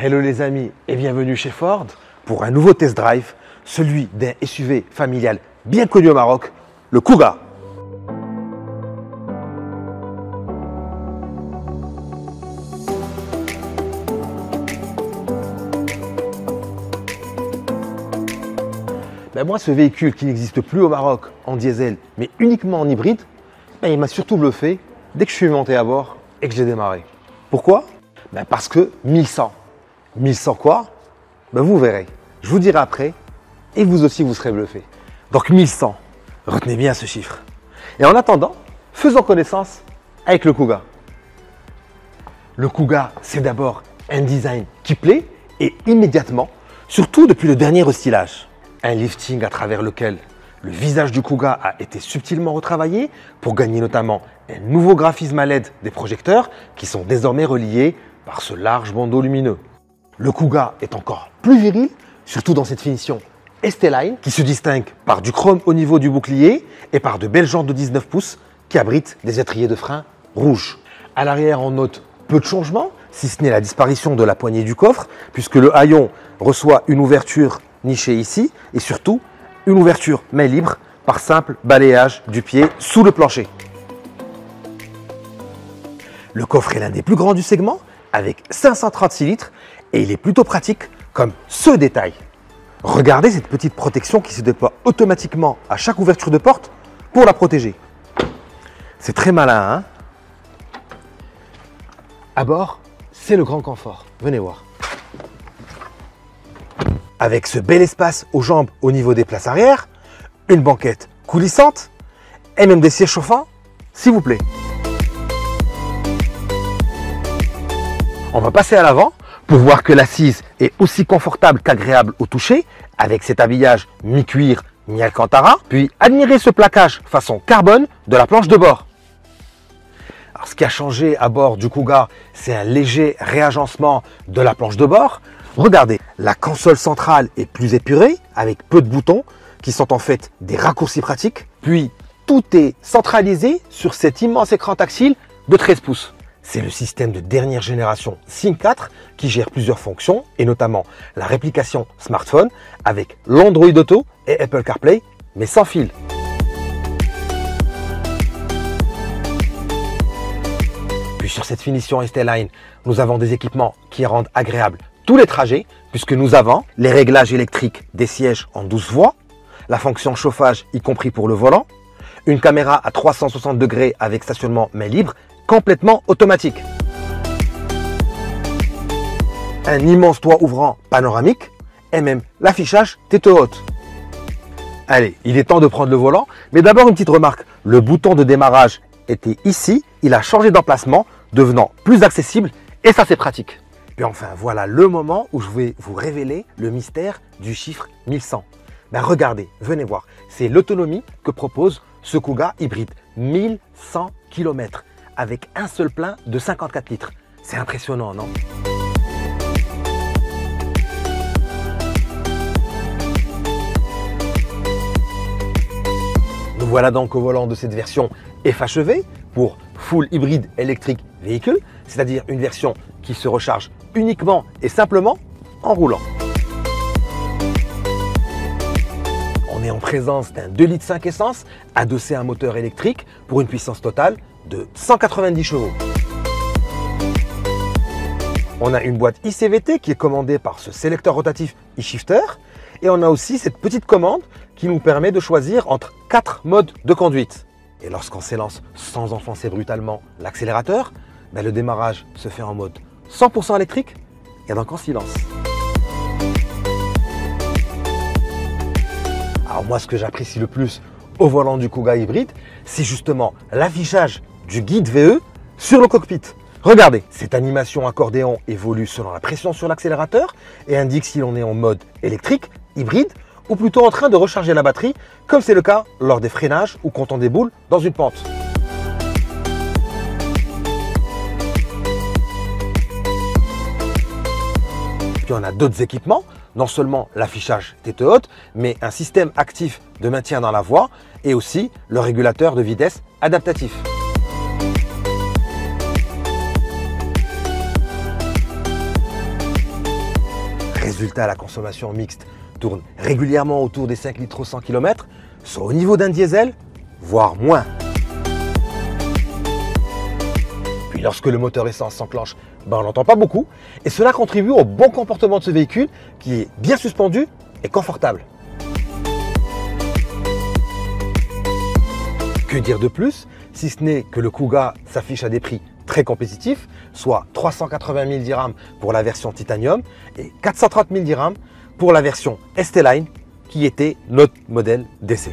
Hello les amis et bienvenue chez Ford pour un nouveau test drive, celui d'un SUV familial bien connu au Maroc, le Kuga. Moi, ce véhicule qui n'existe plus au Maroc en diesel, mais uniquement en hybride, il m'a surtout bluffé dès que je suis monté à bord et que j'ai démarré. Pourquoi? Parce que 1100. 1100 quoi? Vous verrez. Je vous dirai après et vous aussi vous serez bluffé. Donc 1100, retenez bien ce chiffre. Et en attendant, faisons connaissance avec le Kuga. Le Kuga, c'est d'abord un design qui plaît et immédiatement, surtout depuis le dernier restylage. Un lifting à travers lequel le visage du Kuga a été subtilement retravaillé pour gagner notamment un nouveau graphisme à LED des projecteurs qui sont désormais reliés par ce large bandeau lumineux. Le Kuga est encore plus viril, surtout dans cette finition ST-Line qui se distingue par du chrome au niveau du bouclier et par de belles jantes de 19 pouces qui abritent des étriers de frein rouges. À l'arrière, on note peu de changements, si ce n'est la disparition de la poignée du coffre, puisque le haillon reçoit une ouverture nichée ici et surtout une ouverture main libre par simple balayage du pied sous le plancher. Le coffre est l'un des plus grands du segment avec 536 litres et il est plutôt pratique comme ce détail. Regardez cette petite protection qui se déploie automatiquement à chaque ouverture de porte pour la protéger. C'est très malin, hein? À bord, c'est le grand confort. Venez voir. Avec ce bel espace aux jambes au niveau des places arrière, une banquette coulissante et même des sièges chauffants, s'il vous plaît. On va passer à l'avant pour voir que l'assise est aussi confortable qu'agréable au toucher avec cet habillage mi-cuir, mi-alcantara, puis admirer ce plaquage façon carbone de la planche de bord. Alors, ce qui a changé à bord du Kuga, c'est un léger réagencement de la planche de bord. Regardez, la console centrale est plus épurée avec peu de boutons qui sont en fait des raccourcis pratiques. Puis tout est centralisé sur cet immense écran tactile de 13 pouces. C'est le système de dernière génération SYNC 4 qui gère plusieurs fonctions et notamment la réplication smartphone avec l'Android Auto et Apple CarPlay mais sans fil. Puis sur cette finition ST-Line, nous avons des équipements qui rendent agréables tous les trajets, puisque nous avons les réglages électriques des sièges en 12 voies, la fonction chauffage y compris pour le volant, une caméra à 360 degrés avec stationnement main libre, complètement automatique. Un immense toit ouvrant panoramique et même l'affichage tête haute. Allez, il est temps de prendre le volant, mais d'abord une petite remarque. Le bouton de démarrage était ici, il a changé d'emplacement, devenant plus accessible et ça c'est pratique. Puis enfin, voilà le moment où je vais vous révéler le mystère du chiffre 1100. Regardez, venez voir, c'est l'autonomie que propose ce Kuga hybride. 1100 km avec un seul plein de 54 litres. C'est impressionnant, non? Nous voilà donc au volant de cette version FHEV pour Full Hybrid Electric Vehicle, c'est-à-dire une version qui se recharge uniquement et simplement en roulant. On est en présence d'un 2,5 litres essence adossé à un moteur électrique pour une puissance totale de 190 chevaux. On a une boîte ICVT qui est commandée par ce sélecteur rotatif e-shifter et on a aussi cette petite commande qui nous permet de choisir entre 4 modes de conduite. Et lorsqu'on s'élance sans enfoncer brutalement l'accélérateur, le démarrage se fait en mode 100% électrique et donc en silence. Alors moi, ce que j'apprécie le plus au volant du Kuga hybride, c'est justement l'affichage du guide VE sur le cockpit. Regardez, cette animation accordéon évolue selon la pression sur l'accélérateur et indique si l'on est en mode électrique, hybride ou plutôt en train de recharger la batterie, comme c'est le cas lors des freinages ou quand on déboule dans une pente. Puis on a d'autres équipements, non seulement l'affichage tête haute, mais un système actif de maintien dans la voie et aussi le régulateur de vitesse adaptatif. Résultat, la consommation mixte tourne régulièrement autour des 5 litres au 100 km, soit au niveau d'un diesel, voire moins. Puis lorsque le moteur essence s'enclenche, on n'entend pas beaucoup et cela contribue au bon comportement de ce véhicule qui est bien suspendu et confortable. Que dire de plus, si ce n'est que le Kuga s'affiche à des prix très compétitifs, soit 380 000 dirhams pour la version Titanium et 430 000 dirhams pour la version ST Line qui était notre modèle d'essai.